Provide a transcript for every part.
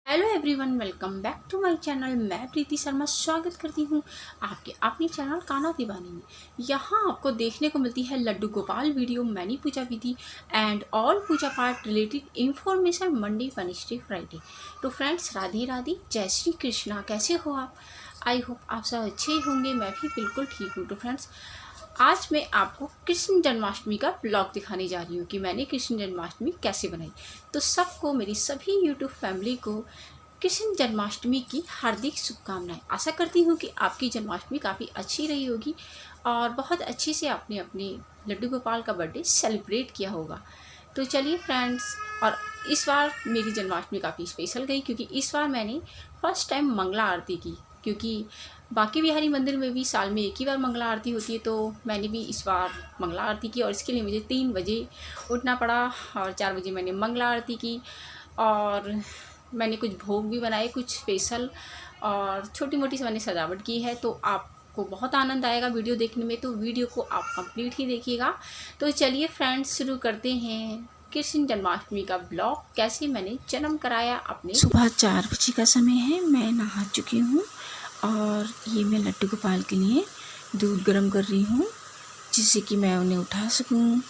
Hello everyone, welcome back to my channel. मैं प्रीति शर्मा स्वागत करती हूँ आपके अपने चैनल कान्हा दीवानी में। यहाँ आपको देखने को मिलती है लड्डू गोपाल वीडियो, मैनी पूजा विधि एंड ऑल पूजा पाठ related information Monday Wednesday Friday. तो फ्रेंड्स, राधे राधे, जय श्री कृष्णा। कैसे हो आप? आई होप आप सब अच्छे ही होंगे। मैं भी बिल्कुल ठीक हूँ। तो फ्रेंड्स, आज मैं आपको कृष्ण जन्माष्टमी का ब्लॉग दिखाने जा रही हूँ कि मैंने कृष्ण जन्माष्टमी कैसे बनाई। तो सबको, मेरी सभी यूट्यूब फैमिली को कृष्ण जन्माष्टमी की हार्दिक शुभकामनाएं। आशा करती हूँ कि आपकी जन्माष्टमी काफ़ी अच्छी रही होगी और बहुत अच्छे से आपने अपने लड्डू गोपाल का बर्थडे सेलिब्रेट किया होगा। तो चलिए फ्रेंड्स, और इस बार मेरी जन्माष्टमी काफ़ी स्पेशल गई क्योंकि इस बार मैंने फर्स्ट टाइम मंगला आरती की। क्योंकि बाकी बिहारी मंदिर में भी साल में एक ही बार मंगला आरती होती है, तो मैंने भी इस बार मंगला आरती की और इसके लिए मुझे 3 बजे उठना पड़ा और 4 बजे मैंने मंगला आरती की। और मैंने कुछ भोग भी बनाए, कुछ स्पेशल, और छोटी मोटी से मैंने सजावट की है। तो आपको बहुत आनंद आएगा वीडियो देखने में, तो वीडियो को आप कंप्लीट ही देखिएगा। तो चलिए फ्रेंड्स, शुरू करते हैं कृष्ण जन्माष्टमी का ब्लॉग, कैसे मैंने जन्म कराया अपने। सुबह 4 बजे का समय है, मैं नहा चुकी हूँ और ये मैं लड्डू गोपाल के लिए दूध गर्म कर रही हूँ, जिससे कि मैं उन्हें उठा सकूँ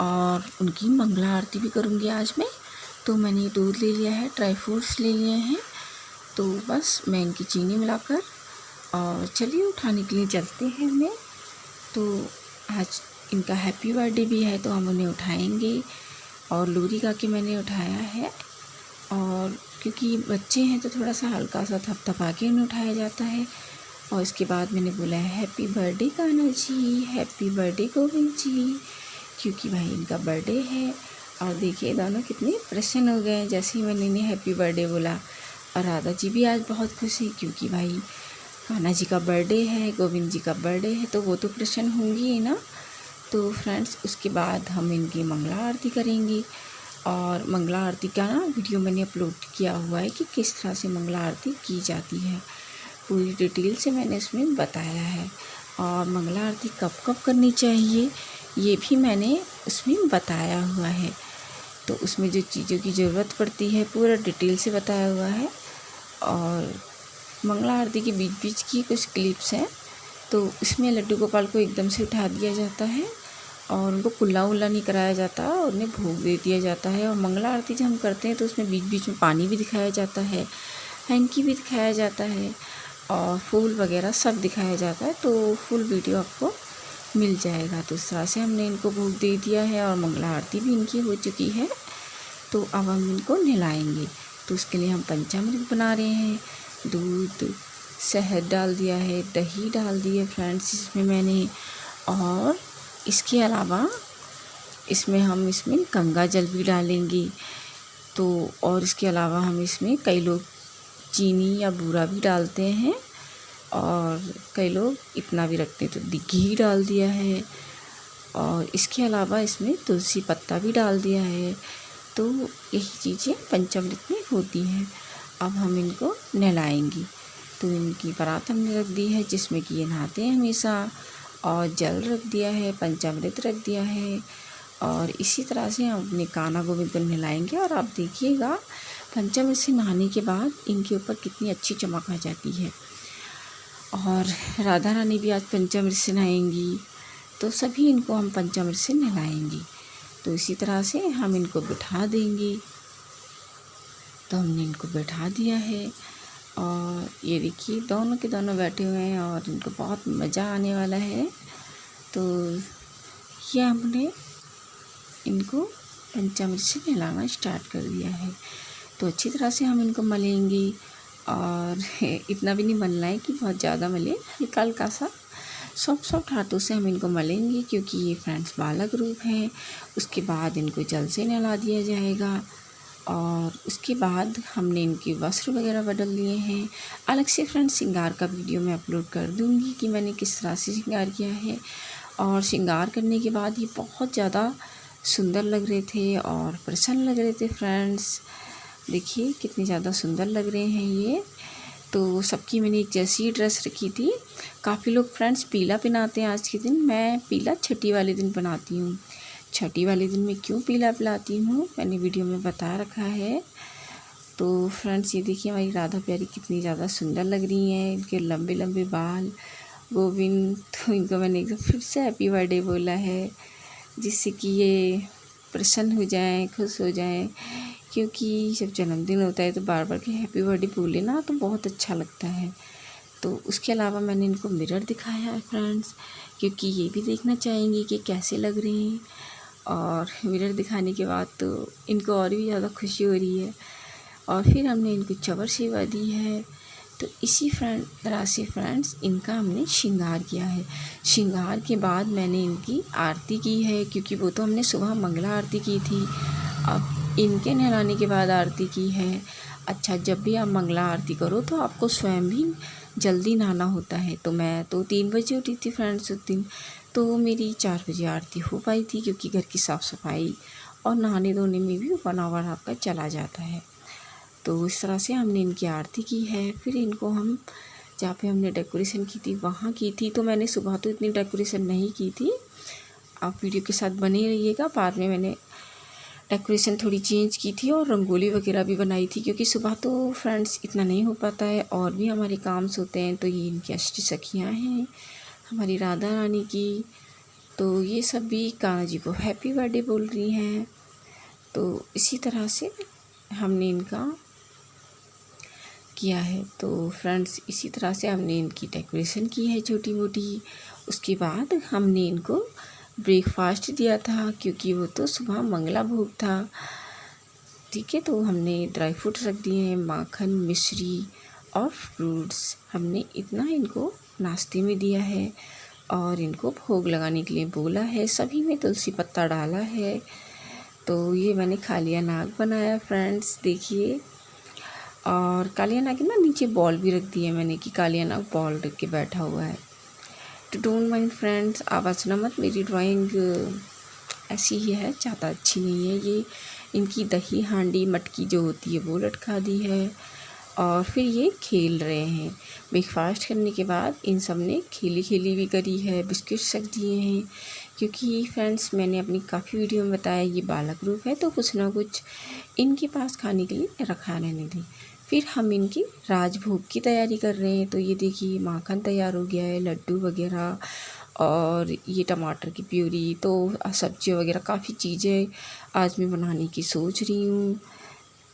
और उनकी मंगला आरती भी करूँगी आज मैं। तो मैंने दूध ले लिया है, ड्राई फ्रूट्स ले लिए हैं, तो बस मैं इनकी चीनी मिलाकर और चलिए उठाने के लिए चलते हैं हमें। तो आज इनका हैप्पी बर्थडे भी है, तो हम उन्हें उठाएंगे और लोरी गा के मैंने उठाया है। और क्योंकि बच्चे हैं तो थोड़ा सा हल्का सा थपथपा के उन्हें उठाया जाता है। और इसके बाद मैंने बोला है happy birthday Kanha ji, happy birthday Govind जी, क्योंकि भाई इनका बर्थडे है। और देखिए दोनों कितने प्रसन्न हो गए जैसे ही मैंने इन्हें हैप्पी बर्थडे बोला। और राधा जी भी आज बहुत खुश है क्योंकि भाई कान्हा जी का बर्थडे है, गोविंद जी का बर्थडे है, तो वो तो प्रसन्न होंगी ही ना। तो फ्रेंड्स, उसके बाद हम इनकी मंगला आरती करेंगे। और मंगला आरती का ना वीडियो मैंने अपलोड किया हुआ है कि किस तरह से मंगला आरती की जाती है, पूरी डिटेल से मैंने इसमें बताया है। और मंगला आरती कब कब करनी चाहिए ये भी मैंने उसमें बताया हुआ है। तो उसमें जो चीज़ों की ज़रूरत पड़ती है पूरा डिटेल से बताया हुआ है। और मंगला आरती के बीच बीच की कुछ क्लिप्स हैं, तो इसमें लड्डू गोपाल को एकदम से उठा दिया जाता है और उनको कुल्ला उल्ला नहीं कराया जाता और उन्हें भोग दे दिया जाता है। और मंगला आरती जब हम करते हैं तो उसमें बीच बीच में पानी भी दिखाया जाता है, हैंकी भी दिखाया जाता है और फूल वगैरह सब दिखाया जाता है। तो फुल वीडियो आपको मिल जाएगा। तो इस तरह से हमने इनको भोग दे दिया है और मंगला आरती भी इनकी हो चुकी है। तो अब हम इनको नहलाएंगे। तो उसके लिए हम पंचामृत बना रहे हैं। दूध, शहद डाल दिया है, दही डाल दी है फ्रेंड्स इसमें मैंने। और इसके अलावा इसमें गंगा जल भी डालेंगे। तो और इसके अलावा हम इसमें कई लोग चीनी या बूरा भी डालते हैं और कई लोग इतना भी रखते हैं, तो घी डाल दिया है। और इसके अलावा इसमें तुलसी पत्ता भी डाल दिया है। तो यही चीज़ें पंचामृत में होती हैं। अब हम इनको नहलाएंगे। तो इनकी परात हमने रख दी है जिसमें कि ये नहाते हैं हमेशा, और जल रख दिया है, पंचामृत रख दिया है। और इसी तरह से हम अपने कान्हा गोविंद को नहलाएंगे। और आप देखिएगा पंचामृत से नहाने के बाद इनके ऊपर कितनी अच्छी चमक आ जाती है। और राधा रानी भी आज पंचामृत से नहाएंगी, तो सभी इनको हम पंचामृत से नहलाएंगे। तो इसी तरह से हम इनको बिठा देंगे। तो हमने इनको बैठा दिया है और ये देखिए दोनों के दोनों बैठे हुए हैं और इनको बहुत मज़ा आने वाला है। तो ये हमने इनको पंचामृत से नहलाना स्टार्ट कर दिया है। तो अच्छी तरह से हम इनको मलेंगे और इतना भी नहीं मलना है कि बहुत ज़्यादा मले, हल्का हल्का सा सॉफ्ट हाथों से हम इनको मलेंगे क्योंकि ये फ्रेंड्स बालक रूप हैं। उसके बाद इनको जल से नहला दिया जाएगा। और उसके बाद हमने इनके वस्त्र वगैरह बदल लिए हैं। अलग से फ्रेंड्स श्रृंगार का वीडियो मैं अपलोड कर दूँगी कि मैंने किस तरह से श्रृंगार किया है। और श्रृंगार करने के बाद ये बहुत ज़्यादा सुंदर लग रहे थे और प्रसन्न लग रहे थे फ्रेंड्स। देखिए कितने ज़्यादा सुंदर लग रहे हैं ये। तो सबकी मैंने एक जैसी ड्रेस रखी थी। काफ़ी लोग फ्रेंड्स पीला पहनाते हैं आज के दिन, मैं पीला छठी वाले दिन पहनाती हूँ। छठी वाले दिन मैं क्यों पीला पिलाती हूँ मैंने वीडियो में बता रखा है। तो फ्रेंड्स ये देखिए हमारी राधा प्यारी कितनी ज़्यादा सुंदर लग रही हैं, इनके लंबे लंबे बाल। गोविंद तो इनको मैंने एकदम फिर से हैप्पी बर्थडे बोला है, जिससे कि ये प्रसन्न हो जाएं, खुश हो जाएं, क्योंकि जब जन्मदिन होता है तो बार बार के हैप्पी बर्थडे बोले ना तो बहुत अच्छा लगता है। तो उसके अलावा मैंने इनको मिरर दिखाया है फ्रेंड्स, क्योंकि ये भी देखना चाहेंगे कि कैसे लग रहे हैं। और मिरर दिखाने के बाद तो इनको और भी ज़्यादा खुशी हो रही है। और फिर हमने इनको चवर सेवा दी है। तो इसी तरह से फ्रेंड्स इनका हमने श्रृंगार किया है। श्रृंगार के बाद मैंने इनकी आरती की है, क्योंकि वो तो हमने सुबह मंगला आरती की थी, अब इनके नहलाने के बाद आरती की है। अच्छा, जब भी आप मंगला आरती करो तो आपको स्वयं भी जल्दी नहाना होता है। तो मैं तो 3 बजे उठी थी फ्रेंड्स उस दिन, तो मेरी 4 बजे आरती हो पाई थी, क्योंकि घर की साफ़ सफाई और नहाने धोने में भी 1 आवर आपका चला जाता है। तो इस तरह से हमने इनकी आरती की है। फिर इनको हम जहाँ पे हमने डेकोरेशन की थी वहाँ की थी। तो मैंने सुबह तो इतनी डेकोरेशन नहीं की थी, आप वीडियो के साथ बने रहिएगा। बाद में मैंने डेकोरेशन थोड़ी चेंज की थी और रंगोली वगैरह भी बनाई थी, क्योंकि सुबह तो फ्रेंड्स इतना नहीं हो पाता है और भी हमारे काम होते हैं। तो ये इनकी अष्ट सखियाँ हैं हमारी राधा रानी की। तो ये सब भी कान्हा जी को हैप्पी बर्थडे बोल रही हैं। तो इसी तरह से हमने इनका किया है। तो फ्रेंड्स इसी तरह से हमने इनकी डेकोरेशन की है छोटी मोटी। उसके बाद हमने इनको ब्रेकफास्ट दिया था, क्योंकि वो तो सुबह मंगला भोग था। ठीक है, तो हमने ड्राई फ्रूट रख दिए हैं, माखन, मिश्री और फ्रूट्स। हमने इतना इनको नाश्ते में दिया है और इनको भोग लगाने के लिए बोला है। सभी में तुलसी पत्ता डाला है। तो ये मैंने कालिया नाग बनाया फ्रेंड्स, देखिए। और कालिया नाग के ना नीचे बॉल भी रख दिया मैंने, कि कालिया नाग बॉल रख के बैठा हुआ है। तो डोंट माइंड फ्रेंड्स, आवाज़ सुना मत, मेरी ड्राइंग ऐसी ही है, ज़्यादा अच्छी नहीं है। ये इनकी दही हांडी मटकी जो होती है वो लटका दी है। और फिर ये खेल रहे हैं। ब्रेकफास्ट करने के बाद इन सब ने खेली भी करी है, बिस्किट्स रख दिए हैं, क्योंकि फ्रेंड्स मैंने अपनी काफ़ी वीडियो में बताया ये बालक ग्रुप है, तो कुछ ना कुछ इनके पास खाने के लिए रखा रहने दें। फिर हम इनकी राजभोग की तैयारी कर रहे हैं। तो ये देखिए माखन तैयार हो गया है, लड्डू वगैरह, और ये टमाटर की प्यूरी, तो सब्जी वगैरह काफ़ी चीज़ें आज मैं बनाने की सोच रही हूँ।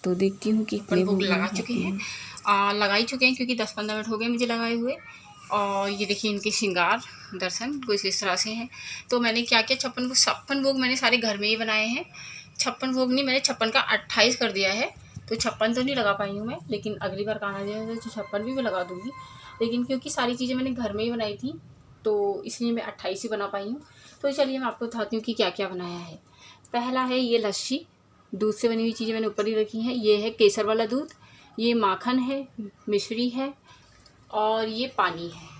तो देखती हूँ कि कितने भोग लगा चुके हैं, लगा ही चुके हैं, क्योंकि 10-15 मिनट हो गए मुझे लगाए हुए। और ये देखिए इनके श्रृंगार दर्शन कुछ इस तरह से हैं। तो मैंने क्या किया, 56 भोग मैंने सारे घर में ही बनाए हैं। 56 भोग नहीं, मैंने 56 का 28 कर दिया है। तो 56 तो नहीं लगा पाई हूँ मैं, लेकिन अगली बार कान्हा जी तो 56 भी मैं लगा दूँगी। लेकिन क्योंकि सारी चीज़ें मैंने घर में ही बनाई थी, तो इसलिए मैं 28 ही बना पाई हूँ। तो चलिए मैं आपको बताती हूँ कि क्या क्या बनाया है। पहला है ये लस्सी, दूध से बनी हुई चीज़ें मैंने ऊपर ही रखी हैं। ये है केसर वाला दूध, ये माखन है, मिश्री है और ये पानी है।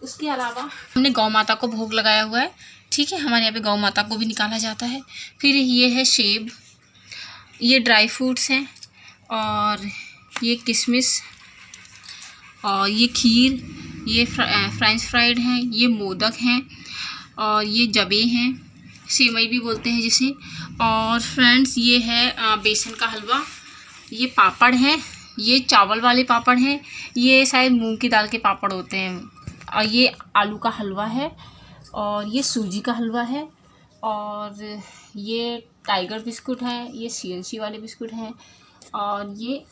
उसके अलावा हमने गौ माता को भोग लगाया हुआ है। ठीक है, हमारे यहाँ पे गौ माता को भी निकाला जाता है। फिर ये है सेब, ये ड्राई फ्रूट्स हैं, और ये किशमिश, और ये खीर, ये फ्रेंच फ्राइड हैं, ये मोदक हैं, और ये जबे हैं, सेवई भी बोलते हैं जिसे। और फ्रेंड्स ये है बेसन का हलवा, ये पापड़ हैं, ये चावल वाले पापड़ हैं, ये शायद मूंग की दाल के पापड़ होते हैं, और ये आलू का हलवा है, और ये सूजी का हलवा है, और ये टाइगर बिस्कुट है, ये CNC वाले बिस्कुट हैं, और ये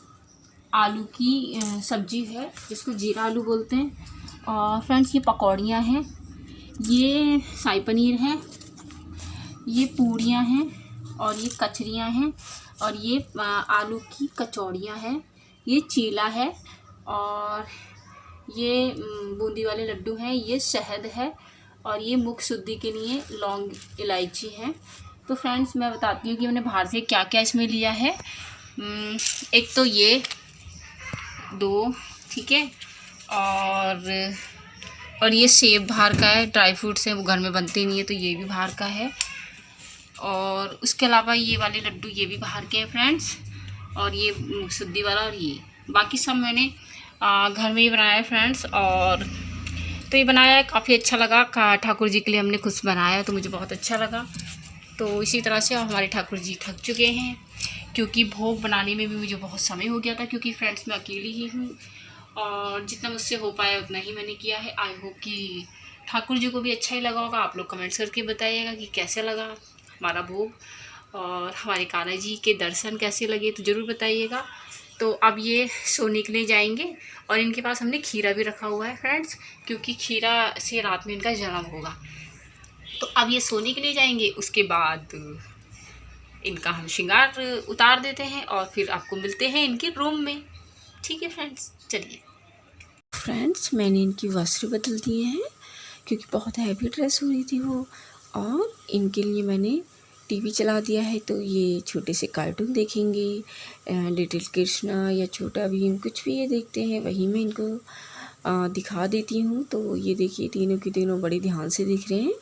आलू की सब्जी है जिसको जीरा आलू बोलते हैं। और फ्रेंड्स ये पकौड़ियाँ हैं, ये शाही पनीर है, ये पूड़ियाँ हैं, और ये कचरियाँ हैं, और ये आलू की कचौड़ियाँ हैं, ये चीला है, और ये बूंदी वाले लड्डू हैं, ये शहद है, और ये मुख शुद्धि के लिए लौंग इलायची है। तो फ्रेंड्स मैं बताती हूँ कि मैंने बाहर से क्या क्या इसमें लिया है। एक तो ये 2, ठीक है, और ये सेब बाहर का है, ड्राई फ्रूट्स हैं वो घर में बनते नहीं है, तो ये भी बाहर का है। और उसके अलावा ये वाले लड्डू ये भी बाहर के हैं फ्रेंड्स, और ये शुद्धि वाला, और ये बाकी सब मैंने घर में ही बनाया है फ्रेंड्स। और तो ये बनाया है, काफ़ी अच्छा लगा। ठाकुर जी के लिए हमने कुछ बनाया तो मुझे बहुत अच्छा लगा। तो इसी तरह से हमारे ठाकुर जी थक चुके हैं, क्योंकि भोग बनाने में भी मुझे बहुत समय हो गया था, क्योंकि फ्रेंड्स मैं अकेली ही हूँ और जितना मुझसे हो पाया उतना ही मैंने किया है। आई होप कि ठाकुर जी को भी अच्छा ही लगा होगा। आप लोग कमेंट्स करके बताइएगा कि कैसे लगा हमारा भोग और हमारे कान्हा जी के दर्शन कैसे लगे, तो ज़रूर बताइएगा। तो अब ये सोने के लिए जाएंगे और इनके पास हमने खीरा भी रखा हुआ है फ्रेंड्स, क्योंकि खीरा से रात में इनका जन्म होगा। तो अब ये सोने के लिए जाएंगे, उसके बाद इनका हम श्रृंगार उतार देते हैं और फिर आपको मिलते हैं इनके रूम में। ठीक है फ्रेंड्स, चलिए। फ्रेंड्स मैंने इनकी वस्त्र बदल दिए हैं क्योंकि बहुत हैवी ड्रेस हो रही थी वो, और इनके लिए मैंने टीवी चला दिया है। तो ये छोटे से कार्टून देखेंगे, लिटिल कृष्णा या छोटा भीम, कुछ भी ये देखते हैं वही मैं इनको दिखा देती हूँ। तो ये देखिए तीनों के तीनों बड़े ध्यान से देख रहे हैं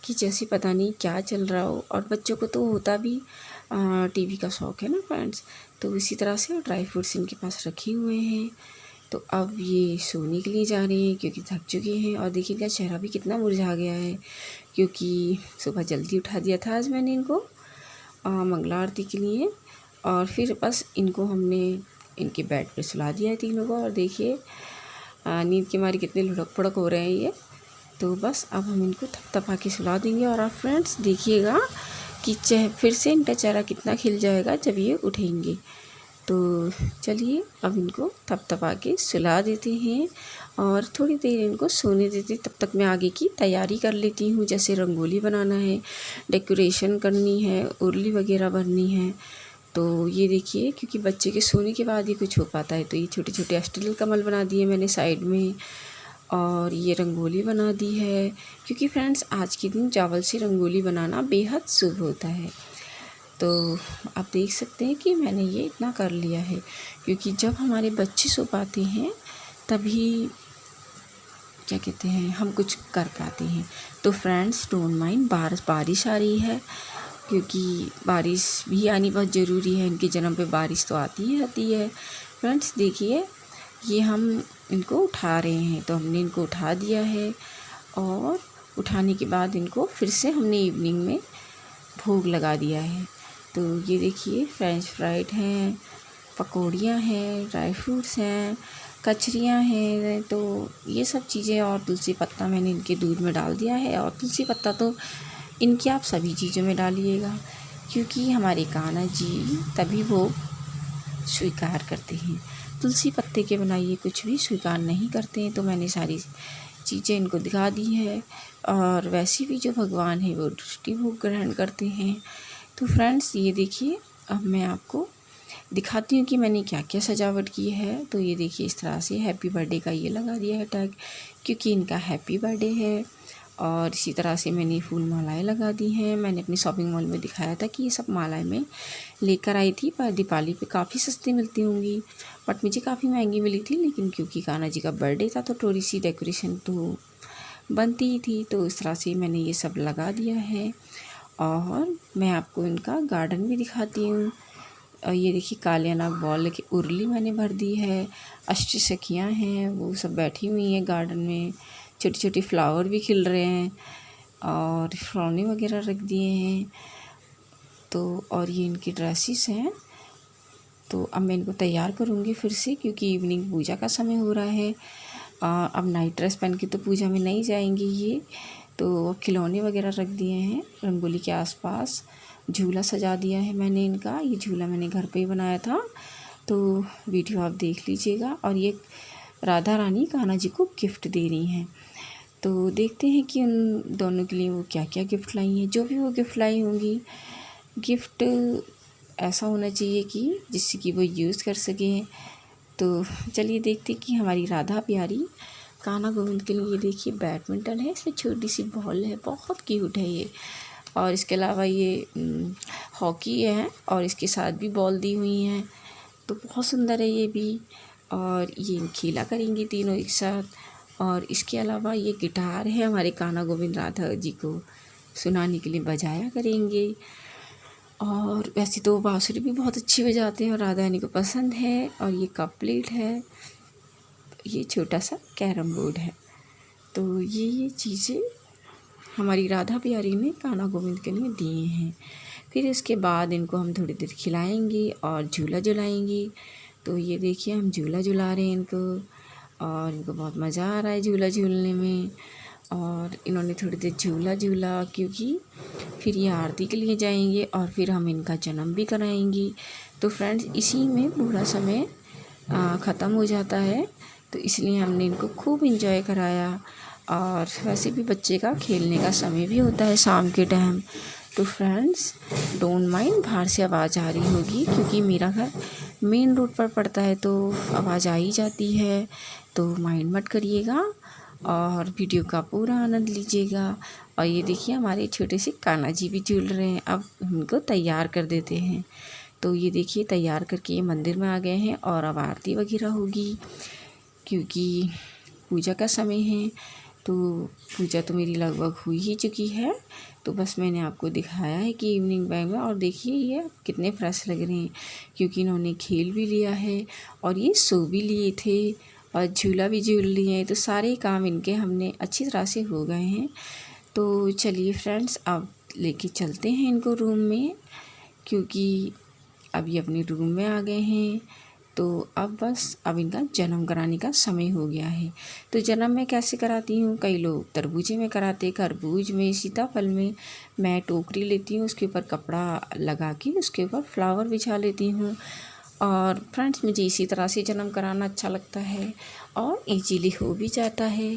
कि जैसे पता नहीं क्या चल रहा हो। और बच्चों को तो होता भी टीवी का शौक़ है ना फ्रेंड्स, तो इसी तरह से ड्राई फ्रूट्स इनके पास रखे हुए हैं। तो अब ये सोने के लिए जा रहे हैं क्योंकि थक चुके हैं। और देखिए इनका चेहरा भी कितना मुरझा गया है, क्योंकि सुबह जल्दी उठा दिया था आज मैंने इनको मंगला आरती के लिए। और फिर बस इनको हमने इनके बेड पे सुला दिया है तीनों को। और देखिए नींद के मारे कितने लुढ़क पुढ़क हो रहे हैं ये। तो बस अब हम इनको थपथपा के सुला देंगे। और आप फ्रेंड्स देखिएगा कि फिर से इनका चेहरा कितना खिल जाएगा जब ये उठेंगे। तो चलिए अब इनको थपथपा के सुला देते हैं और थोड़ी देर इनको सोने देते। तब तक मैं आगे की तैयारी कर लेती हूँ, जैसे रंगोली बनाना है, डेकोरेशन करनी है, उर्ली वगैरह भरनी है। तो ये देखिए क्योंकि बच्चे के सोने के बाद ही कुछ हो पाता है, तो ये छोटे छोटे अष्टदल कमल बना दिए मैंने साइड में, और ये रंगोली बना दी है। क्योंकि फ्रेंड्स आज के दिन चावल से रंगोली बनाना बेहद शुभ होता है। तो आप देख सकते हैं कि मैंने ये इतना कर लिया है, क्योंकि जब हमारे बच्चे सो पाते हैं तभी क्या कहते हैं हम कुछ कर पाते हैं। तो फ्रेंड्स डोंट माइंड, बारिश आ रही है, क्योंकि बारिश भी आनी बहुत ज़रूरी है। इनके जन्म पे बारिश तो आती ही आती है। फ्रेंड्स देखिए ये हम इनको उठा रहे हैं, तो हमने इनको उठा दिया है। और उठाने के बाद इनको फिर से हमने इवनिंग में भोग लगा दिया है। तो ये देखिए फ्रेंच फ्राइड हैं, पकौड़ियाँ हैं, ड्राई फ्रूट्स हैं, कचरियाँ हैं। तो ये सब चीज़ें, और तुलसी पत्ता मैंने इनके दूध में डाल दिया है। और तुलसी पत्ता तो इनकी आप सभी चीज़ों में डालिएगा, क्योंकि हमारे कान्हा जी तभी वो स्वीकार करते हैं। तुलसी पत्ते के बिना ये कुछ भी स्वीकार नहीं करते हैं। तो मैंने सारी चीज़ें इनको दिखा दी है। और वैसे भी जो भगवान है वो दृष्टि भोग ग्रहण करते हैं। तो फ्रेंड्स ये देखिए अब मैं आपको दिखाती हूँ कि मैंने क्या क्या सजावट की है। तो ये देखिए इस तरह से हैप्पी बर्थडे का ये लगा दिया है टैग, क्योंकि इनका हैप्पी बर्थडे है। और इसी तरह से मैंने फूल मालाएं लगा दी हैं। मैंने अपनी शॉपिंग मॉल में दिखाया था कि ये सब मालाएं मैं लेकर आई थी, पर दीपावली पे काफ़ी सस्ती मिलती होंगी, बट मुझे काफ़ी महंगी मिली थी। लेकिन क्योंकि कान्हा जी का बर्थडे था तो थोड़ी सी डेकोरेशन तो बनती ही थी, तो इस तरह से मैंने ये सब लगा दिया है। और मैं आपको इनका गार्डन भी दिखाती हूँ। और ये देखिए कालिया नाग बॉल की उर्ली मैंने भर दी है। अष्ट सखियाँ हैं वो सब बैठी हुई हैं गार्डन में, छोटे छोटे फ्लावर भी खिल रहे हैं और फ्लॉने वगैरह रख दिए हैं। तो और ये इनकी ड्रेसेस हैं। तो अब मैं इनको तैयार करूँगी फिर से, क्योंकि इवनिंग पूजा का समय हो रहा है। अब नाइट ड्रेस पहन के तो पूजा में नहीं जाएंगी ये। तो खिलौने वगैरह रख दिए हैं रंगोली के आसपास। झूला सजा दिया है मैंने इनका, ये झूला मैंने घर पे ही बनाया था, तो वीडियो आप देख लीजिएगा। और ये राधा रानी कान्हा जी को गिफ्ट दे रही हैं। तो देखते हैं कि उन दोनों के लिए वो क्या क्या गिफ्ट लाई हैं। जो भी वो गिफ्ट लाई होंगी, गिफ्ट ऐसा होना चाहिए कि जिससे कि वो यूज़ कर सकें। तो चलिए देखते कि हमारी राधा प्यारी कान्हा गोविंद के लिए, देखिए बैडमिंटन है, इसमें छोटी सी बॉल है, बहुत क्यूट है ये। और इसके अलावा ये हॉकी है और इसके साथ भी बॉल दी हुई हैं, तो बहुत सुंदर है ये भी। और ये खेला करेंगे तीनों एक साथ। और इसके अलावा ये गिटार है, हमारे कान्हा गोविंद राधा जी को सुनाने के लिए बजाया करेंगे। और वैसे तो बांसुरी भी बहुत अच्छी बजाते हैं और राधा रानी को पसंद है। और ये कप प्लेट है, ये छोटा सा कैरम बोर्ड है। तो ये चीज़ें हमारी राधा प्यारी ने कान्हा गोविंद के लिए दिए हैं। फिर इसके बाद इनको हम थोड़ी देर खिलाएंगे और झूला झुलाएंगे। तो ये देखिए हम झूला झुला रहे हैं इनको, और इनको बहुत मज़ा आ रहा है झूला झूलने में। और इन्होंने थोड़ी देर झूला झूला, क्योंकि फिर ये आरती के लिए जाएंगे और फिर हम इनका जन्म भी कराएंगे। तो फ्रेंड्स इसी में पूरा समय ख़त्म हो जाता है, तो इसलिए हमने इनको खूब इंजॉय कराया। और वैसे भी बच्चे का खेलने का समय भी होता है शाम के टाइम। तो फ्रेंड्स डोंट माइंड, बाहर से आवाज़ आ रही होगी क्योंकि मेरा घर मेन रोड पर पड़ता है, तो आवाज़ आ ही जाती है, तो माइंड मत करिएगा और वीडियो का पूरा आनंद लीजिएगा। और ये देखिए हमारे छोटे से कान्हा जी भी झूल रहे हैं। अब इनको तैयार कर देते हैं। तो ये देखिए तैयार करके ये मंदिर में आ गए हैं और अब आरती वगैरह होगी, क्योंकि पूजा का समय है। तो पूजा तो मेरी लगभग हुई ही चुकी है, तो बस मैंने आपको दिखाया है कि इवनिंग बैग में। और देखिए ये कितने फ्रेश लग रहे हैं, क्योंकि इन्होंने खेल भी लिया है और ये सो भी लिए थे और झूला भी झूल लिए हैं। तो सारे काम इनके हमने अच्छी तरह से हो गए हैं। तो चलिए फ्रेंड्स अब लेके चलते हैं इनको रूम में, क्योंकि अभी अपने रूम में आ गए हैं। तो अब इनका जन्म कराने का समय हो गया है। तो जन्म मैं कैसे कराती हूँ, कई लोग तरबूजे में कराते, खरबूज में, सीताफल में। मैं टोकरी लेती हूँ, उसके ऊपर कपड़ा लगा के उसके ऊपर फ्लावर बिछा लेती हूँ। और फ्रेंड्स मुझे इसी तरह से जन्म कराना अच्छा लगता है और इजीली हो भी जाता है।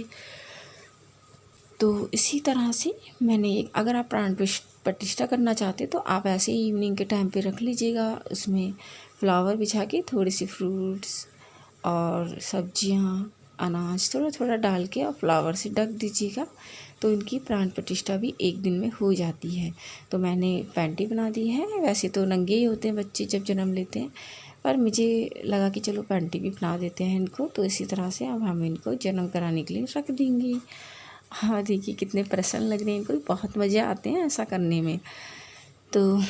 तो इसी तरह से अगर आप प्राण प्रतिष्ठा करना चाहते तो आप ऐसे ही इवनिंग के टाइम पे रख लीजिएगा, उसमें फ्लावर बिछा के थोड़े से फ्रूट्स और सब्जियां, अनाज थोड़ा थोड़ा डाल के और फ्लावर से ढक दीजिएगा। तो इनकी प्राण प्रतिष्ठा भी एक दिन में हो जाती है। तो मैंने पैंटी बना दी है। वैसे तो नंगे ही होते हैं बच्चे जब जन्म लेते हैं, पर मुझे लगा कि चलो पैंटी भी बना देते हैं इनको। तो इसी तरह से अब हम इनको जन्म कराने के लिए रख देंगे। हाँ देखिए कितने प्रसन्न लग रहे हैं इनको, बहुत मज़े आते हैं ऐसा करने में। तो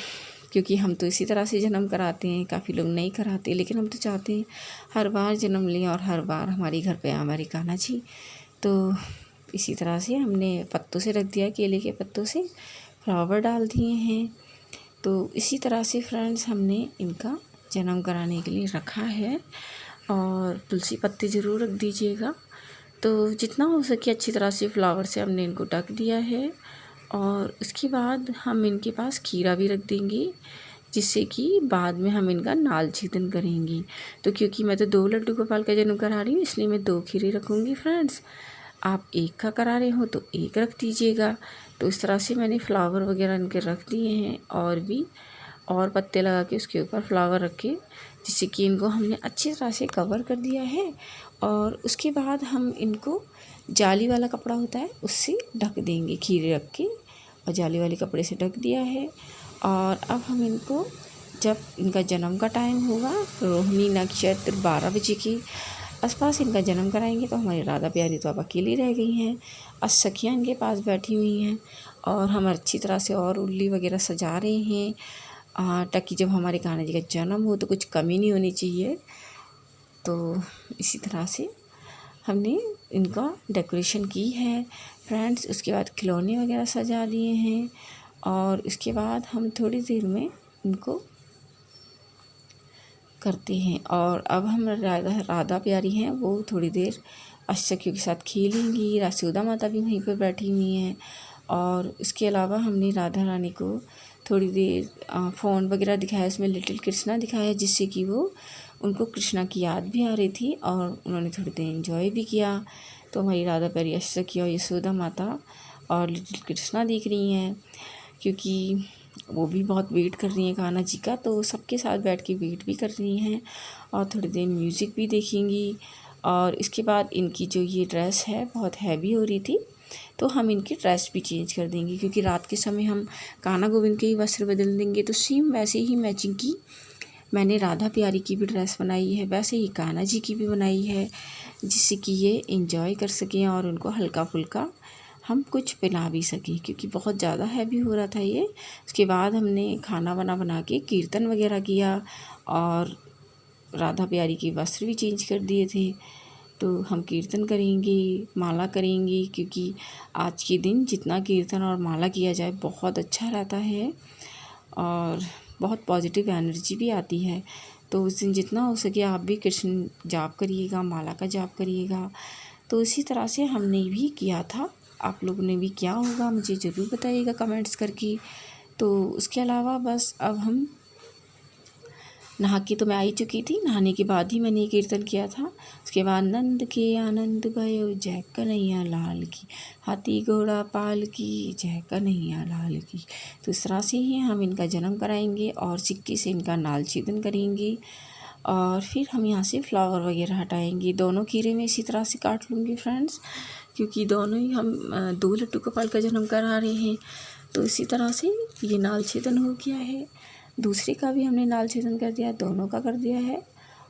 क्योंकि हम तो इसी तरह से जन्म कराते हैं, काफ़ी लोग नहीं कराते, लेकिन हम तो चाहते हैं हर बार जन्म लें और हर बार हमारे घर पे हमारे कान्हा जी। तो इसी तरह से हमने पत्तों से रख दिया, केले के पत्तों से फ्लावर डाल दिए हैं। तो इसी तरह से फ्रेंड्स हमने इनका जन्म कराने के लिए रखा है। और तुलसी पत्ते ज़रूर रख दीजिएगा। तो जितना हो सके अच्छी तरह से फ्लावर से हमने इनको ढक दिया है। और उसके बाद हम इनके पास खीरा भी रख देंगे, जिससे कि बाद में हम इनका नाल छेदन करेंगे। तो क्योंकि मैं तो 2 लड्डू गोपाल का जन्म करा रही हूँ, इसलिए मैं 2 खीरे रखूँगी फ्रेंड्स। आप 1 का करा रहे हो तो 1 रख दीजिएगा। तो इस तरह से मैंने फ्लावर वगैरह इनके रख दिए हैं, और पत्ते लगा के उसके ऊपर फ्लावर रखे, जिससे कि इनको हमने अच्छी तरह से कवर कर दिया है। और उसके बाद हम इनको जाली वाला कपड़ा होता है उससे ढक देंगे, खीरे रख के और जाली वाले कपड़े से ढक दिया है। और अब हम इनको जब इनका जन्म का टाइम होगा, रोहिणी नक्षत्र 12 बजे के आसपास इनका जन्म कराएंगे। तो हमारी राधा प्यारी तो अब अकेली रह गई हैं, आज सखियाँ इनके पास बैठी हुई हैं और हम अच्छी तरह से और उल्ली वगैरह सजा रहे हैं, ताकि जब हमारे कान्हा जी का जन्म हो तो कुछ कमी नहीं होनी चाहिए। तो इसी तरह से हमने इनका डेकोरेशन की है फ्रेंड्स। उसके बाद खिलौने वगैरह सजा दिए हैं और इसके बाद हम थोड़ी देर में इनको करते हैं। और अब हम राधा प्यारी हैं, वो थोड़ी देर अष्टसखियों के साथ खेलेंगी। यशोदा माता भी वहीं पर बैठी हुई हैं। और उसके अलावा हमने राधा रानी को थोड़ी देर फ़ोन वगैरह दिखाया, उसमें लिटिल कृष्णा दिखाया, जिससे कि वो उनको कृष्णा की याद भी आ रही थी और उन्होंने थोड़ी देर एंजॉय भी किया। तो हमारी राधा प्यारी अष्टसखी और यशोदा माता और लिटिल कृष्णा दिख रही हैं, क्योंकि वो भी बहुत वेट कर रही हैं कान्हा जी का। तो सबके साथ बैठ के वेट भी कर रही हैं और थोड़ी देर म्यूज़िक भी देखेंगी। और इसके बाद इनकी जो ये ड्रेस है बहुत हैवी हो रही थी, तो हम इनकी ड्रेस भी चेंज कर देंगे, क्योंकि रात के समय हम कान्हा गोविंद के ही वस्त्र बदल देंगे। तो सेम वैसे ही मैचिंग की मैंने राधा प्यारी की भी ड्रेस बनाई है, वैसे ही कान्हा जी की भी बनाई है, जिससे कि ये एंजॉय कर सकें और उनको हल्का फुल्का हम कुछ पिला भी सकें, क्योंकि बहुत ज़्यादा हैवी हो रहा था ये। उसके बाद हमने खाना बना के कीर्तन वगैरह किया और राधा प्यारी के वस्त्र भी चेंज कर दिए थे। तो हम कीर्तन करेंगे, माला करेंगे, क्योंकि आज के दिन जितना कीर्तन और माला किया जाए बहुत अच्छा रहता है। और बहुत पॉजिटिव एनर्जी भी आती है। तो उस दिन जितना हो सके आप भी कृष्ण जाप करिएगा, माला का जाप करिएगा। तो इसी तरह से हमने भी किया था, आप लोगों ने भी किया होगा, मुझे ज़रूर बताइएगा कमेंट्स करके। तो उसके अलावा बस अब हम नहा के तो मैं आई चुकी थी, नहाने के बाद ही मैंने ये कीर्तन किया था। उसके बाद नंद के आनंद भयो जय कन्हैया लाल की, हाथी घोड़ा पाल की जय कन्हैया लाल की। तो इस तरह से ही हम इनका जन्म कराएंगे और सिक्के से इनका नाल छेदन करेंगे और फिर हम यहाँ से फ्लावर वगैरह हटाएंगे। दोनों खीरे में इसी तरह से काट लूँगी फ्रेंड्स, क्योंकि दोनों ही हम 2 लड्डू गोपाल का जन्म करा रहे हैं। तो इसी तरह से ये नाल छेदन हो गया है, दूसरे का भी हमने नाल छेदन कर दिया, दोनों का कर दिया है।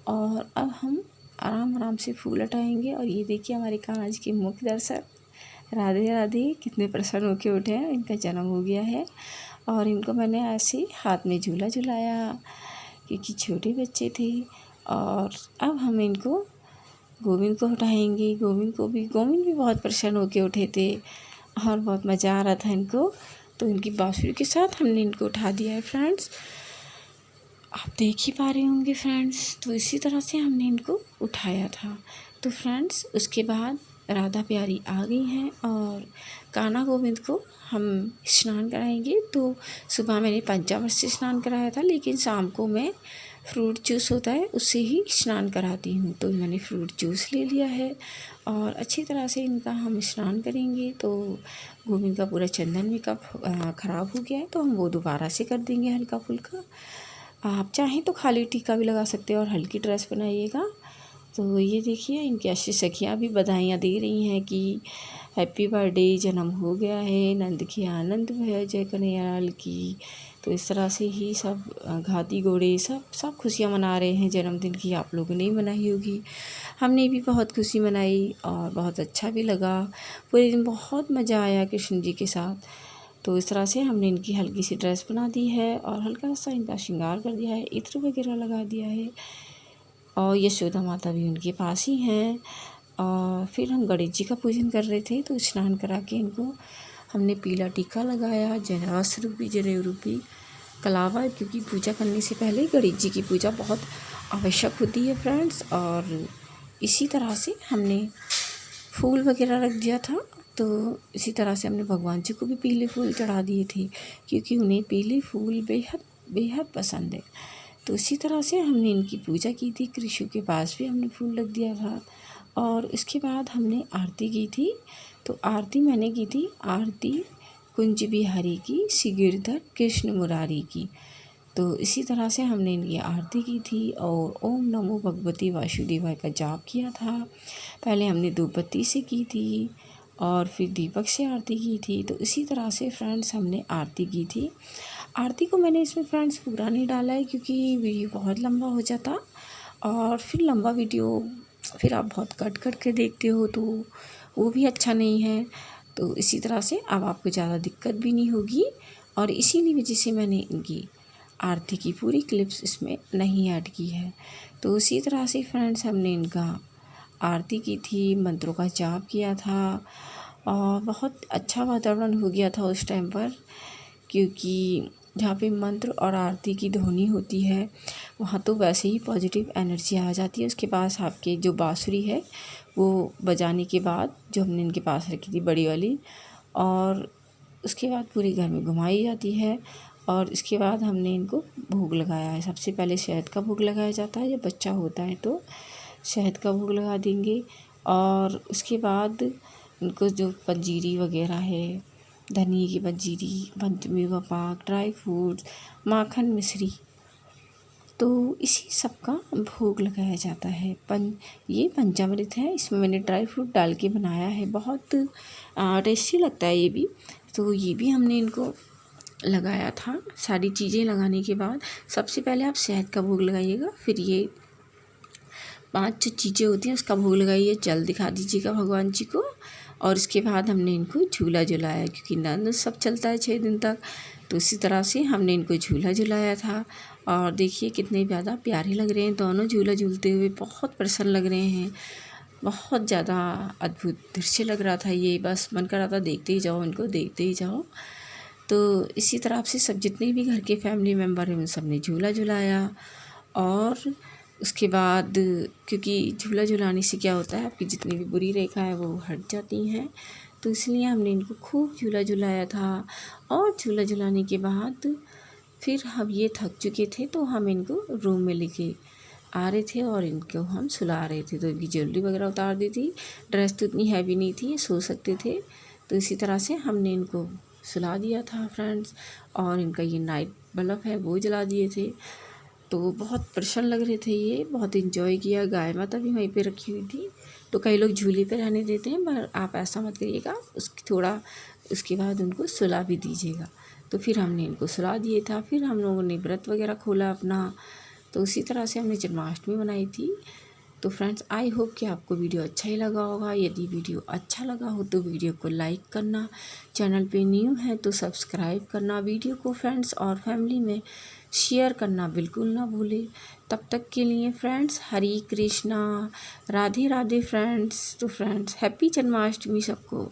और अब हम आराम आराम से फूल हटाएंगे। और ये देखिए हमारे कान्हा जी के मुख दर्शन, राधे राधे, कितने प्रसन्न होके उठे हैं, इनका जन्म हो गया है। और इनको मैंने ऐसे हाथ में झूला झुलाया क्योंकि छोटे बच्चे थे। और अब हम इनको गोविंद को हटाएंगे। गोविंद भी बहुत प्रसन्न होके उठे थे और बहुत मज़ा आ रहा था इनको। तो इनकी बांसुरी के साथ हमने इनको उठा दिया है फ्रेंड्स, आप देख ही पा रहे होंगे फ्रेंड्स। तो इसी तरह से हमने इनको उठाया था। तो फ्रेंड्स उसके बाद राधा प्यारी आ गई हैं और कान्हा गोविंद को हम स्नान कराएंगे। तो सुबह मैंने पंचामृत से स्नान कराया था, लेकिन शाम को मैं फ्रूट जूस होता है उससे ही स्नान कराती हूँ। तो मैंने फ्रूट जूस ले लिया है और अच्छी तरह से इनका हम स्नान करेंगे। तो गोविंद का पूरा चंदन भी कप ख़राब हो गया है, तो हम वो दोबारा से कर देंगे हल्का फुल्का। आप चाहें तो खाली टीका भी लगा सकते हैं और हल्की ड्रेस बनाइएगा। तो ये देखिए इनकी अच्छी सखियाँ भी बधाइयाँ दे रही हैं कि हैप्पी बर्थडे, जन्म हो गया है, नंद के आनंद भयो जय कन्हैया लाल की। तो इस तरह से ही सब घाती घोड़े सब खुशियाँ मना रहे हैं जन्मदिन की। आप लोगों ने ही मनाई होगी, हमने भी बहुत खुशी मनाई और बहुत अच्छा भी लगा। पूरे दिन बहुत मज़ा आया कृष्ण जी के साथ। तो इस तरह से हमने इनकी हल्की सी ड्रेस बना दी है और हल्का सा इनका श्रृंगार कर दिया है, इत्र वगैरह लगा दिया है। और यशोदा माता भी उनके पास ही हैं। और फिर हम गणेश जी का पूजन कर रहे थे, तो स्नान करा के इनको हमने पीला टीका लगाया, जनेवस रूपी जनेऊ रूपी कलावा, क्योंकि पूजा करने से पहले गणेश जी की पूजा बहुत आवश्यक होती है फ्रेंड्स। और इसी तरह से हमने फूल वगैरह रख दिया था। तो इसी तरह से हमने भगवान जी को भी पीले फूल चढ़ा दिए थे, क्योंकि उन्हें पीले फूल बेहद बेहद पसंद है। तो इसी तरह से हमने इनकी पूजा की थी। कृष्ण के पास भी हमने फूल रख दिया था और इसके बाद हमने आरती की थी। तो आरती मैंने की थी, आरती कुंज बिहारी की, श्री गिरधर कृष्ण मुरारी की। तो इसी तरह से हमने इनकी आरती की थी और ओम नमो भगवती वासुदेवाय का जाप किया था। पहले हमने धूपबत्ती से की थी और फिर दीपक से आरती की थी। तो इसी तरह से फ्रेंड्स हमने आरती की थी। आरती को मैंने इसमें फ्रेंड्स पूरा नहीं डाला है, क्योंकि वीडियो बहुत लंबा हो जाता और फिर लंबा वीडियो फिर आप बहुत कट कट के देखते हो तो वो भी अच्छा नहीं है। तो इसी तरह से अब आपको ज़्यादा दिक्कत भी नहीं होगी और इसीलिए वजह से मैंने इनकी आरती की पूरी क्लिप्स इसमें नहीं ऐड की है। तो इसी तरह से फ्रेंड्स हमने इनका आरती की थी, मंत्रों का जाप किया था और बहुत अच्छा वातावरण हो गया था उस टाइम पर, क्योंकि जहाँ पे मंत्र और आरती की ध्वनि होती है वहाँ तो वैसे ही पॉजिटिव एनर्जी आ जाती है। उसके पास आपके जो बांसुरी है वो बजाने के बाद, जो हमने इनके पास रखी थी बड़ी वाली, और उसके बाद पूरे घर में घुमाई जाती है। और इसके बाद हमने इनको भोग लगाया है। सबसे पहले शहद का भोग लगाया जाता है, जब बच्चा होता है तो शहद का भोग लगा देंगे। और उसके बाद इनको जो पंजीरी वगैरह है, धनिए की पंजीरी, पंचमेवा पाक, ड्राई फ्रूट्स, माखन मिश्री, तो इसी सब का भोग लगाया जाता है। ये पंचामृत है, इसमें मैंने ड्राई फ्रूट डाल के बनाया है, बहुत टेस्टी लगता है ये भी। तो ये भी हमने इनको लगाया था। सारी चीज़ें लगाने के बाद सबसे पहले आप शहद का भोग लगाइएगा, फिर ये 5 जो चीज़ें होती हैं उसका भोग लगाइए, जल दिखा दीजिएगा भगवान जी को। और इसके बाद हमने इनको झूला झुलाया, क्योंकि नंद सब चलता है 6 दिन तक। तो इसी तरह से हमने इनको झूला झुलाया था। और देखिए कितने ज़्यादा प्यारे लग रहे हैं दोनों झूला झूलते हुए, बहुत प्रसन्न लग रहे हैं, बहुत ज़्यादा अद्भुत दृश्य लग रहा था ये। बस मन कर रहा था देखते ही जाओ, इनको देखते ही जाओ। तो इसी तरह से सब जितने भी घर के फैमिली मेम्बर हैं उन सब ने झूला झुलाया। और उसके बाद क्योंकि झूला झुलाने से क्या होता है, आपकी जितनी भी बुरी रेखा है वो हट जाती हैं, तो इसलिए हमने इनको खूब झूला झुलाया था। और झूला झुलाने के बाद फिर हम ये थक चुके थे तो हम इनको रूम में लेके आ रहे थे और इनको हम सुला रहे थे। तो इनकी ज्वेलरी वगैरह उतार दी थी, ड्रेस तो इतनी हैवी नहीं थी, ये सो सकते थे। तो इसी तरह से हमने इनको सुला दिया था फ्रेंड्स। और इनका ये नाइट बल्ब है वो जला दिए थे। तो बहुत प्रसन्न लग रहे थे, ये बहुत इन्जॉय किया। गाय माता भी वहीं पे रखी हुई थी। तो कई लोग झूले पे रहने देते हैं, पर आप ऐसा मत करिएगा, उसके बाद उनको सुला भी दीजिएगा। तो फिर हमने इनको सुला दिए था। फिर हम लोगों ने व्रत वगैरह खोला अपना। तो उसी तरह से हमने जन्माष्टमी मनाई थी। तो फ्रेंड्स, आई होप कि आपको वीडियो अच्छा ही लगा होगा। यदि वीडियो अच्छा लगा हो तो वीडियो को लाइक करना, चैनल पे न्यू है तो सब्सक्राइब करना, वीडियो को फ्रेंड्स और फैमिली में शेयर करना बिल्कुल ना भूलें। तब तक के लिए फ्रेंड्स, हरे कृष्णा, राधे राधे फ्रेंड्स। तो फ्रेंड्स, हैप्पी जन्माष्टमी सबको।